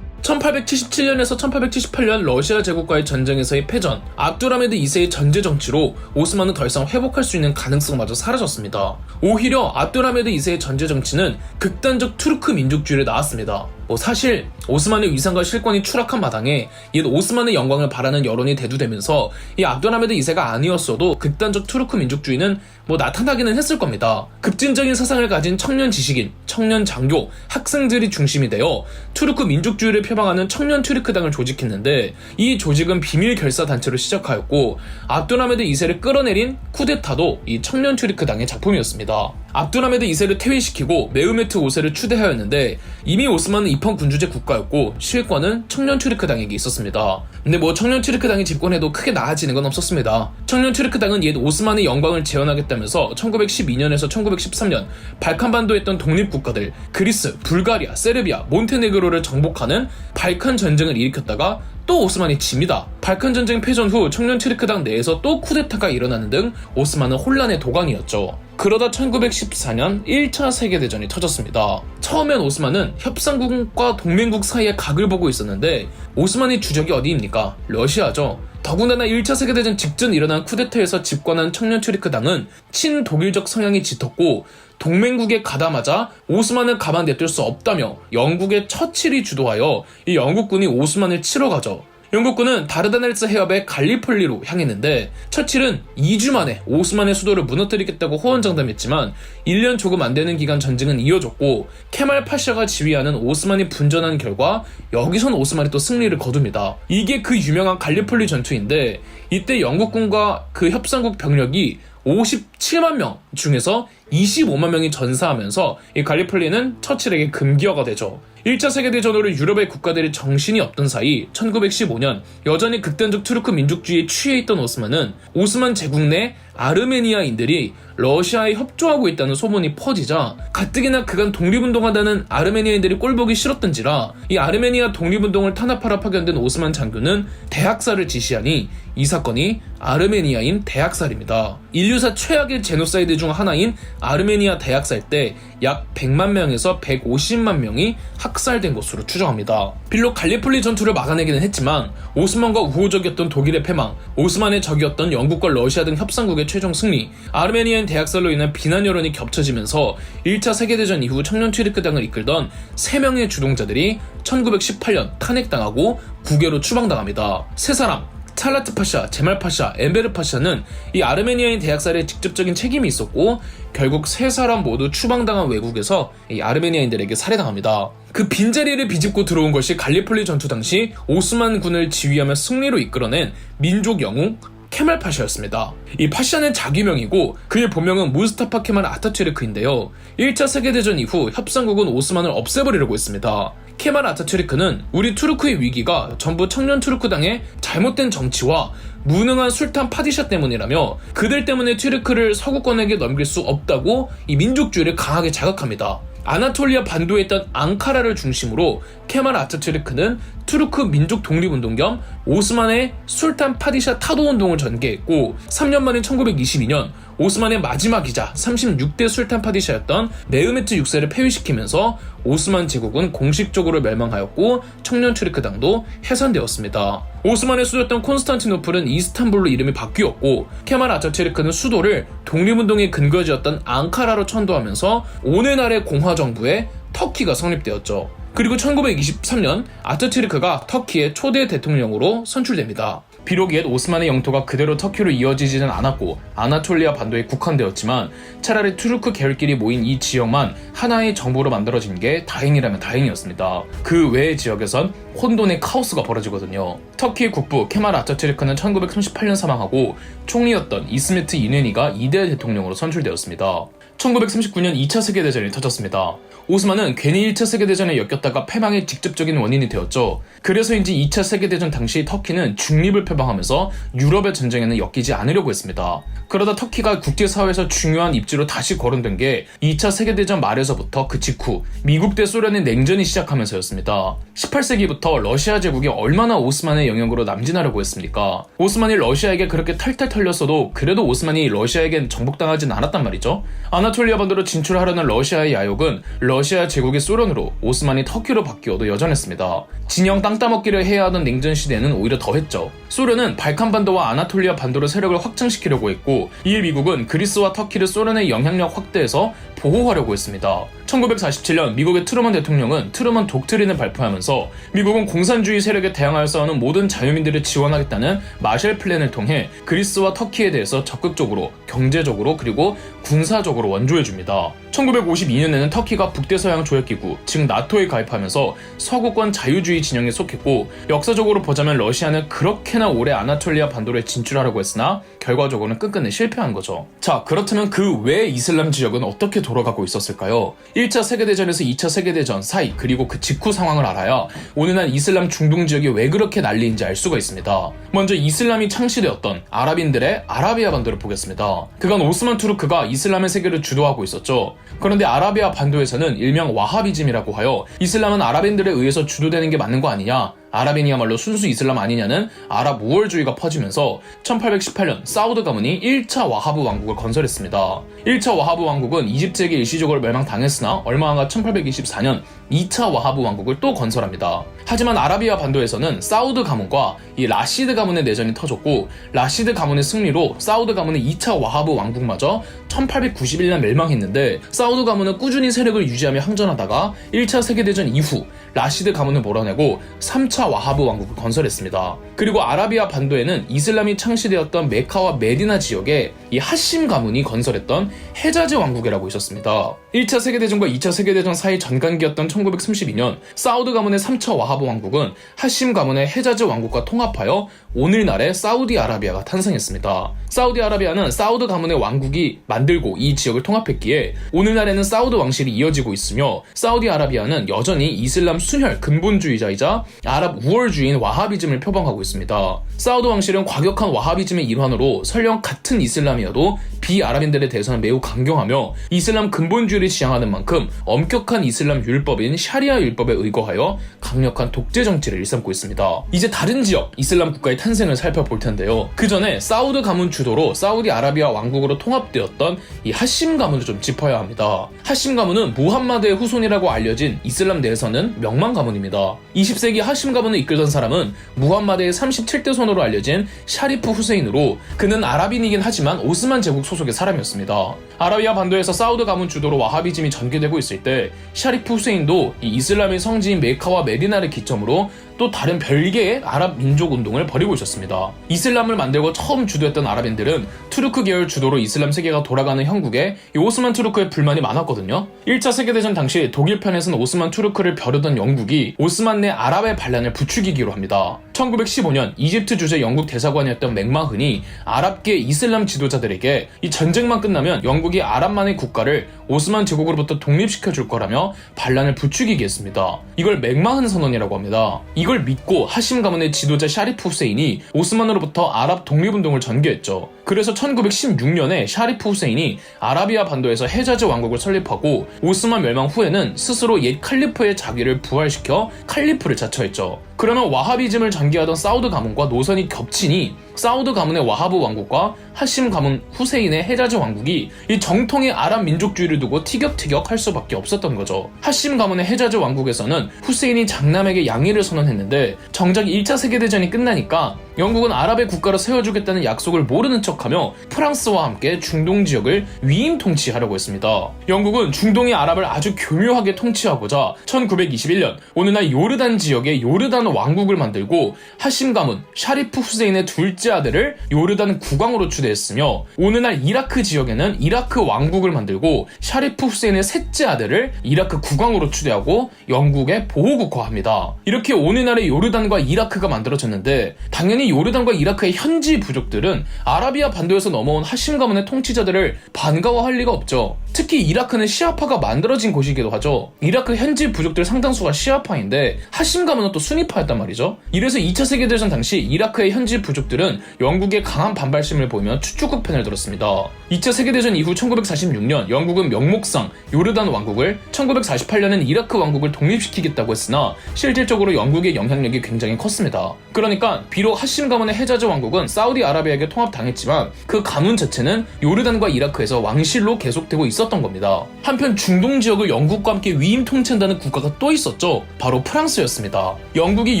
1877년에서 1878년 러시아 제국과의 전쟁에서의 패전, 압둘하미드 2세의 전제 정치로 오스만은 더 이상 회복할 수 있는 가능성마저 사라졌습니다. 오히려 압둘하미드 2세의 전제 정치는 극단적 투르크 민족주의를 낳았습니다. 사실 오스만의 위상과 실권이 추락한 마당에 옛 오스만의 영광을 바라는 여론이 대두되면서 이 압둘하미드 2세가 아니었어도 극단적 투르크 민족주의는 나타나기는 했을 겁니다. 급진적인 사상을 가진 청년 지식인, 청년 장교, 학생들이 중심이 되어 투르크 민족주의를 표방하는 청년 튀르크당을 조직했는데 이 조직은 비밀 결사 단체로 시작하였고 압둘하미드 2세를 끌어내린 쿠데타도 이 청년 튀르크당의 작품이었습니다. 압둘하미드 2세를 퇴위시키고 메흐메트 5세를 추대하였는데 이미 오스만은 입헌 군주제 국가였고 실권은 청년 튀르크당에게 있었습니다. 근데 청년 튀르크당이 집권해도 크게 나아지는 건 없었습니다. 청년 튀르크당은 옛 오스만의 영광을 재현하겠다면서 1912년에서 1913년 발칸반도에 있던 독립국가들 그리스, 불가리아, 세르비아, 몬테네그로를 정복하는 발칸 전쟁을 일으켰다가 또 오스만이 집니다. 발칸 전쟁 패전 후 청년 튀르크당 내에서 또 쿠데타가 일어나는 등 오스만은 혼란의 도가니였죠. 그러다 1914년 1차 세계대전이 터졌습니다. 처음엔 오스만은 협상국과 동맹국 사이에 각을 보고 있었는데 오스만의 주적이 어디입니까? 러시아죠. 더군다나 1차 세계대전 직전 일어난 쿠데타에서 집권한 청년 튀르크당은 친독일적 성향이 짙었고 동맹국에 가다마자 오스만을 가만 냅둘 수 없다며 영국의 처칠이 주도하여 이 영국군이 오스만을 치러 가죠. 영국군은 다르다넬스 해협의 갈리폴리로 향했는데 처칠은 2주 만에 오스만의 수도를 무너뜨리겠다고 호언장담했지만 1년 조금 안 되는 기간 전쟁은 이어졌고 케말 파샤가 지휘하는 오스만이 분전한 결과 여기선 오스만이 또 승리를 거둡니다. 이게 그 유명한 갈리폴리 전투인데 이때 영국군과 그 협상국 병력이 57만 명 중에서 25만 명이 전사하면서 이 갈리폴리는 처칠에게 금기어가 되죠. 1차 세계대전으로 유럽의 국가들이 정신이 없던 사이 1915년 여전히 극단적 투르크 민족주의에 취해 있던 오스만은 오스만 제국 내 아르메니아인들이 러시아에 협조하고 있다는 소문이 퍼지자 가뜩이나 그간 독립운동하다는 아르메니아인들이 꼴보기 싫었던지라 이 아르메니아 독립운동을 탄압하러 파견된 오스만 장교는 대학살을 지시하니 이 사건이 아르메니아인 대학살입니다. 인류사 최악의 제노사이드 중 하나인 아르메니아 대학살 때 약 100만 명에서 150만 명이 학살된 것으로 추정합니다. 비록 갈리폴리 전투를 막아내기는 했지만 오스만과 우호적이었던 독일의 패망, 오스만의 적이었던 영국과 러시아 등 협상국의 최종 승리, 아르메니아인 아르메니아인 대학살로 인한 비난 여론이 겹쳐지면서 1차 세계대전 이후 청년 튀르크당을 이끌던 3명의 주동자들이 1918년 탄핵당하고 국외로 추방당합니다. 세 사람, 탈라트 파샤, 제말 파샤, 엔베르 파샤는 이 아르메니아인 대학살에 직접적인 책임이 있었고 결국 세 사람 모두 추방당한 외국에서 이 아르메니아인들에게 살해당합니다. 그 빈자리를 비집고 들어온 것이 갈리폴리 전투 당시 오스만군을 지휘하며 승리로 이끌어낸 민족 영웅 케말 파샤였습니다. 이 파샤는 자기명이고 그의 본명은 무스타파 케말 아타투르크인데요. 1차 세계대전 이후 협상국은 오스만을 없애버리려고 했습니다. 케말 아타투르크는 우리 투르크의 위기가 전부 청년 투르크당의 잘못된 정치와 무능한 술탄 파디샤 때문이라며 그들 때문에 튀르크를 서구권에게 넘길 수 없다고 이 민족주의를 강하게 자극합니다. 아나톨리아 반도에 있던 앙카라를 중심으로 케말 아타투르크는 투르크 민족 독립운동 겸 오스만의 술탄 파디샤 타도운동을 전개했고 3년 만인 1922년 오스만의 마지막이자 36대 술탄 파디샤였던 메흐메트 6세를 폐위시키면서 오스만 제국은 공식적으로 멸망하였고 청년 튀르크당도 해산되었습니다. 오스만의 수도였던 콘스탄티노플은 이스탄불로 이름이 바뀌었고 케말 아타투르크는 수도를 독립운동의 근거지였던 앙카라로 천도하면서 오늘날의 공화정부에 터키가 성립되었죠. 그리고 1923년 아타투르크가 터키의 초대 대통령으로 선출됩니다. 비록 옛 오스만의 영토가 그대로 터키로 이어지지는 않았고 아나톨리아 반도에 국한되었지만 차라리 투르크 계열끼리 모인 이 지역만 하나의 정부로 만들어진 게 다행이라면 다행이었습니다. 그 외의 지역에선 혼돈의 카오스가 벌어지거든요. 터키의 국부 케말 아타투르크는 1938년 사망하고 총리였던 이스메트 이네니가 2대 대통령으로 선출되었습니다. 1939년 2차 세계대전이 터졌습니다. 오스만은 괜히 1차 세계대전에 엮였다가 패망의 직접적인 원인이 되었죠. 그래서인지 2차 세계대전 당시 터키는 중립을 표방하면서 유럽의 전쟁에는 엮이지 않으려고 했습니다. 그러다 터키가 국제사회에서 중요한 입지로 다시 거론된 게 2차 세계대전 말에서부터 그 직후 미국 대 소련의 냉전이 시작하면서였습니다. 18세기부터 러시아 제국이 얼마나 오스만의 영역으로 남진하려고 했습니까? 오스만이 러시아에게 그렇게 탈탈 털렸어도 그래도 오스만이 러시아에겐 정복당하진 않았단 말이죠. 아나톨리아 반도로 진출하려는 러시아의 야욕은 러시아 제국의 소련으로 오스만이 터키로 바뀌어도 여전했습니다. 진영 땅 따먹기를 해야 하던 냉전 시대에는 오히려 더했죠. 소련은 발칸 반도와 아나톨리아 반도로 세력을 확장시키려고 했고 이에 미국은 그리스와 터키를 소련의 영향력 확대에서 보호하려고 했습니다. 1947년 미국의 트루먼 대통령은 트루먼 독트린을 발표하면서 미국은 공산주의 세력에 대항하여 싸우는 모든 자유민들을 지원하겠다는 마셜 플랜을 통해 그리스와 터키에 대해서 적극적으로 경제적으로 그리고 군사적으로 원조해줍니다. 1952년에는 터키가 북대서양 조약기구 즉 나토에 가입하면서 서구권 자유주의 진영에 속했고 역사적으로 보자면 러시아는 그렇게나 오래 아나톨리아 반도에 진출하려고 했으나 결과적으로는 끝끝내 실패한 거죠. 자, 그렇다면 그 외 이슬람 지역은 어떻게 돌아가고 있었을까요? 1차 세계대전에서 2차 세계대전 사이 그리고 그 직후 상황을 알아야 오늘날 이슬람 중동 지역이 왜 그렇게 난리인지 알 수가 있습니다. 먼저 이슬람이 창시되었던 아랍인들의 아라비아 반도를 보겠습니다. 그간 오스만 투르크가 이슬람의 세계를 주도하고 있었죠. 그런데 아라비아 반도에서는 일명 와하비즘이라고 하여 이슬람은 아랍인들에 의해서 주도되는 게 맞는 거 아니냐, 아랍인이야말로 순수 이슬람 아니냐는 아랍 우월주의가 퍼지면서 1818년 사우드 가문이 1차 와하브 왕국을 건설했습니다. 1차 와하브 왕국은 이집트에게 일시적으로 멸망당했으나 얼마 안가 1824년 2차 와하브 왕국을 또 건설합니다. 하지만 아라비아 반도에서는 사우드 가문과 이 라시드 가문의 내전이 터졌고 라시드 가문의 승리로 사우드 가문의 2차 와하브 왕국마저 1891년 멸망했는데 사우드 가문은 꾸준히 세력을 유지하며 항전하다가 1차 세계대전 이후 라시드 가문을 몰아내고 3차 와하브 왕국을 건설했습니다. 그리고 아라비아 반도에는 이슬람이 창시되었던 메카와 메디나 지역에 이 하심 가문이 건설했던 헤자즈 왕국이라고 있었습니다. 1차 세계대전과 2차 세계대전 사이 전간기였던 1932년 사우드 가문의 3차 와하브 왕국은 하심 가문의 헤자즈 왕국과 통합하여 오늘날의 사우디아라비아가 탄생했습니다. 사우디아라비아는 사우드 가문의 왕국이 만들고 이 지역을 통합했기에 오늘날에는 사우드 왕실이 이어지고 있으며 사우디아라비아는 여전히 이슬람 순혈 근본주의자이자 아랍 우월주의인 와하비즘을 표방하고 있습니다. 사우드 왕실은 과격한 와하비즘의 일환으로 설령 같은 이슬람이어도 비아랍인들에 대해서는 매우 강경하며 이슬람 근본주의를 지향하는 만큼 엄격한 이슬람 율법인 샤리아 율법에 의거하여 강력한 독재 정치를 일삼고 있습니다. 이제 다른 지역 이슬람 국가의 탄생을 살펴볼 텐데요. 그 전에 사우드 가문 주도로 사우디아라비아 왕국으로 통합되었던 이 하심 가문을 좀 짚어야 합니다. 하심 가문은 무함마드의 후손이라고 알려진 이슬람 내에서는 명망 가문입니다. 20세기 하심 가문 가문을 이끌던 사람은 무함마드의 37대 손으로 알려진 샤리프 후세인으로, 그는 아랍인이긴 하지만 오스만 제국 소속의 사람이었습니다. 아라비아 반도에서 사우드 가문 주도로 와하비즘이 전개되고 있을 때 샤리프 후세인도 이 이슬람의 성지인 메카와 메디나를 기점으로 또 다른 별개의 아랍 민족 운동을 벌이고 있었습니다. 이슬람을 만들고 처음 주도했던 아랍인들은 투르크 계열 주도로 이슬람 세계가 돌아가는 형국에 이 오스만 투르크에 불만이 많았거든요. 1차 세계대전 당시 독일 편에서는 오스만 투르크를 벼르던 영국이 오스만 내 아랍의 반란을 부추기기로 합니다. 1915년 이집트 주재 영국 대사관이었던 맥마흔이 아랍계 이슬람 지도자들에게 이 전쟁만 끝나면 영국이 아랍만의 국가를 오스만 제국으로부터 독립시켜줄 거라며 반란을 부추기게 했습니다. 이걸 맥마흔 선언이라고 합니다. 이걸 믿고 하심 가문의 지도자 샤리프 후세인이 오스만으로부터 아랍 독립운동을 전개했죠. 그래서 1916년에 샤리프 후세인이 아라비아 반도에서 헤자즈 왕국을 설립하고 오스만 멸망 후에는 스스로 옛 칼리프의 자기를 부활시켜 칼리프를 자처했죠. 그러면 와하비즘을 전개하던 사우드 가문과 노선이 겹치니 사우드 가문의 와하브 왕국과 하심 가문 후세인의 헤자즈 왕국이 이 정통의 아랍 민족주의를 두고 티격태격 할 수밖에 없었던 거죠. 하심 가문의 헤자즈 왕국에서는 후세인이 장남에게 양해를 선언했는데 정작 1차 세계대전이 끝나니까 영국은 아랍의 국가로 세워주겠다는 약속을 모르는 척하며 프랑스와 함께 중동 지역을 위임 통치하려고 했습니다. 영국은 중동의 아랍을 아주 교묘하게 통치하고자 1921년 오늘날 요르단 지역에 요르단 왕국을 만들고 하심 가문 샤리프 후세인의 둘째 아들을 요르단 국왕으로 추대했으며 오늘날 이라크 지역에는 이라크 왕국을 만들고 샤리프 후세인의 셋째 아들을 이라크 국왕으로 추대하고 영국의 보호국화합니다. 이렇게 오늘날의 요르단과 이라크가 만들어졌는데 당연히 요르단과 이라크의 현지 부족들은 아라비아 반도에서 넘어온 하심 가문의 통치자들을 반가워할 리가 없죠. 특히 이라크는 시아파가 만들어진 곳이기도 하죠. 이라크 현지 부족들 상당수가 시아파인데 하심 가문은 또 수니파였단 말이죠. 이래서 2차 세계대전 당시 이라크의 현지 부족들은 영국의 강한 반발심을 보이며 추축국 편을 들었습니다. 2차 세계대전 이후 1946년 영국은 명목상 요르단 왕국을, 1948년엔 이라크 왕국을 독립시키겠다고 했으나 실질적으로 영국의 영향력이 굉장히 컸습니다. 그러니까 비록 하심 가문의 헤자즈 왕국은 사우디아라비아에게 통합당했지만 그 가문 자체는 요르단과 이라크에서 왕실로 계속되고 있었던 겁니다. 한편 중동 지역을 영국과 함께 위임 통치한다는 국가가 또 있었죠. 바로 프랑스였습니다. 영국이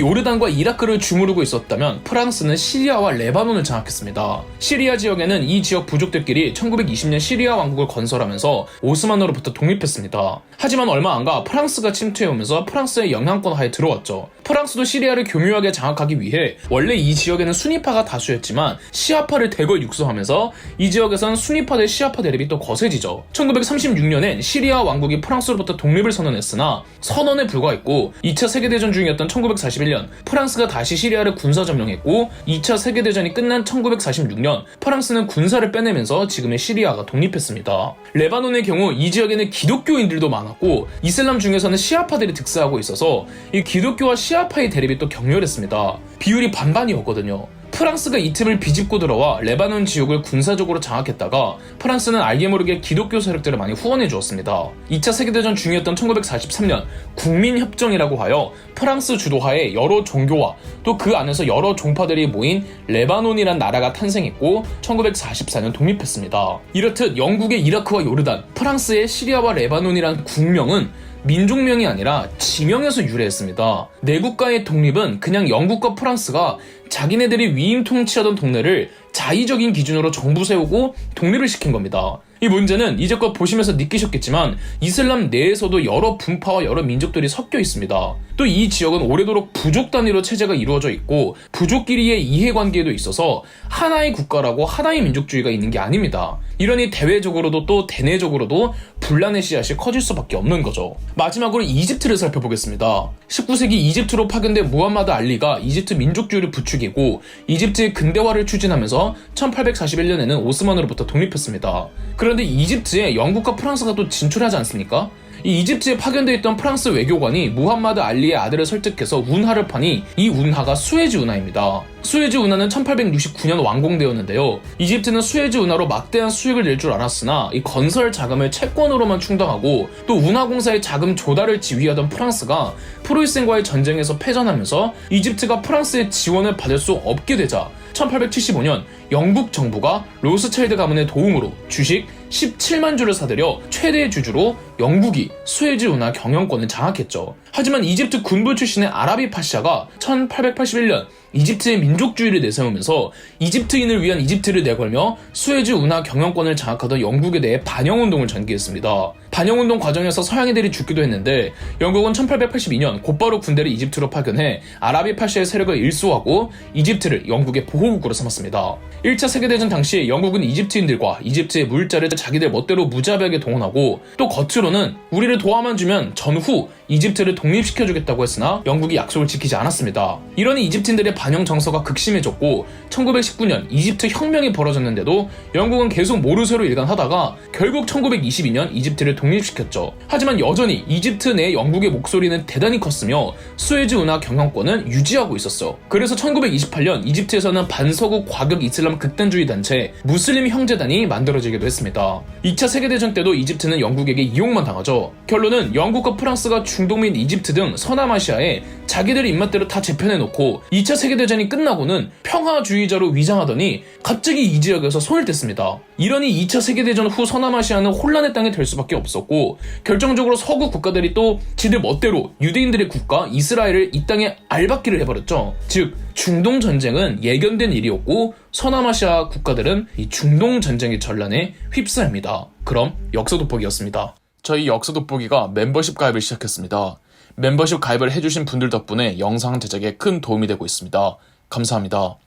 요르단과 이라크를 주무르고 있었다면 프랑스는 시리아와 레바논을 장악했습니다. 시리아 지역에는 이 지역 부족들끼리 1920년 시리아 왕국을 건설하면서 오스만으로부터 독립했습니다. 하지만 얼마 안가 프랑스가 침투해오면서 프랑스의 영향권 하에 들어왔죠. 프랑스도 시리아를 교묘하게 장악하기 위해 원래 이 지역에는 수니파가 다수였지만 시아파를 대거 육성하면서 이 지역에선 수니파 대 시아파 대립이 또 거세지죠. 1936년엔 시리아 왕국이 프랑스로부터 독립을 선언했으나 선언에 불과했고 2차 세계대전 중이었던 1941년 프랑스가 다시 시리아를 군사 점령했고 2차 세계대전이 끝난 1946년 프랑스는 군사를 빼내면서 지금의 시리아가 독립했습니다. 레바논의 경우 이 지역에는 기독교인들도 많았고 이슬람 중에서는 시아파들이 득세하고 있어서 이 기독교와 시아파의 대립이 또 격렬했습니다. 비율이 반반이었거든요. 프랑스가 이 틈을 비집고 들어와 레바논 지역을 군사적으로 장악했다가 프랑스는 알게 모르게 기독교 세력들을 많이 후원해 주었습니다. 2차 세계대전 중이었던 1943년 국민협정이라고 하여 프랑스 주도하에 여러 종교와 또 그 안에서 여러 종파들이 모인 레바논이란 나라가 탄생했고 1944년 독립했습니다. 이렇듯 영국의 이라크와 요르단, 프랑스의 시리아와 레바논이란 국명은 민족명이 아니라 지명에서 유래했습니다. 내 국가의 독립은 그냥 영국과 프랑스가 자기네들이 위임 통치하던 동네를 자의적인 기준으로 정부 세우고 독립을 시킨 겁니다. 이 문제는 이제껏 보시면서 느끼셨겠지만 이슬람 내에서도 여러 분파와 여러 민족들이 섞여 있습니다. 또 이 지역은 오래도록 부족 단위로 체제가 이루어져 있고 부족끼리의 이해관계도 있어서 하나의 국가라고 하나의 민족주의가 있는 게 아닙니다. 이러니 대외적으로도 또 대내적으로도 분란의 씨앗이 커질 수밖에 없는 거죠. 마지막으로 이집트를 살펴보겠습니다. 19세기 이집트로 파견된 무함마드 알리가 이집트 민족주의를 부추기고 이집트의 근대화를 추진하면서 1841년에는 오스만으로부터 독립했습니다. 그런데 이집트에 영국과 프랑스가 또 진출하지 않습니까? 이 이집트에 파견되어 있던 프랑스 외교관이 무함마드 알리의 아들을 설득해서 운하를 파니 이 운하가 수에즈 운하입니다. 수에즈 운하는 1869년 완공되었는데요. 이집트는 수에즈 운하로 막대한 수익을 낼 줄 알았으나 이 건설 자금을 채권으로만 충당하고 또 운하공사의 자금 조달을 지휘하던 프랑스가 프로이센과의 전쟁에서 패전하면서 이집트가 프랑스의 지원을 받을 수 없게 되자 1875년 영국 정부가 로스차일드 가문의 도움으로 주식 17만 주를 사들여 최대 주주로 영국이 수에즈 운하 경영권을 장악했죠. 하지만 이집트 군부 출신의 아라비 파샤가 1881년 이집트의 민족주의를 내세우면서 이집트인을 위한 이집트를 내걸며 수에즈 운하 경영권을 장악하던 영국에 대해 반영운동을 전개했습니다. 반영운동 과정에서 서양인들이 죽기도 했는데 영국은 1882년 곧바로 군대를 이집트로 파견해 아라비 파샤의 세력을 일소하고 이집트를 영국의 보호국으로 삼았습니다. 1차 세계대전 당시 영국은 이집트인들과 이집트의 물자를 자기들 멋대로 무자비하게 동원하고 또 겉으로는 우리를 도와만 주면 전후 이집트를 독립시켜주겠다고 했으나 영국이 약속을 지키지 않았습니다. 이러니 이집트인들의 반영 정서가 극심해졌고 1919년 이집트 혁명이 벌어졌는데도 영국은 계속 모르쇠로 일관하다가 결국 1922년 이집트를 독립시켰죠. 하지만 여전히 이집트 내 영국의 목소리는 대단히 컸으며 수에즈 운하 경영권은 유지하고 있었어. 그래서 1928년 이집트에서는 반서구 과격 이슬람 극단주의 단체 무슬림 형제단이 만들어지기도 했습니다. 2차 세계대전 때도 이집트는 영국에게 이용만 당하죠. 결론은 영국과 프랑스가 중동민 이집트 등 서남아시아에 자기들 입맛대로 다 재편해놓고 2차 세계대전이 끝나고는 평화주의자로 위장하더니 갑자기 이 지역에서 손을 뗐습니다. 이러니 2차 세계대전 후 서남아시아는 혼란의 땅이 될 수밖에 없었고 결정적으로 서구 국가들이 또 지들 멋대로 유대인들의 국가 이스라엘을 이 땅에 알박기를 해버렸죠. 즉 중동 전쟁은 예견된 일이었고 서남아시아 국가들은 이 중동 전쟁의 전란에 휩싸입니다. 그럼 역사 돋보기였습니다. 저희 역사 돋보기가 멤버십 가입을 시작했습니다. 멤버십 가입을 해주신 분들 덕분에 영상 제작에 큰 도움이 되고 있습니다. 감사합니다.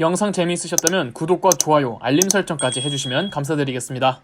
영상 재미있으셨다면 구독과 좋아요, 알림 설정까지 해주시면 감사드리겠습니다.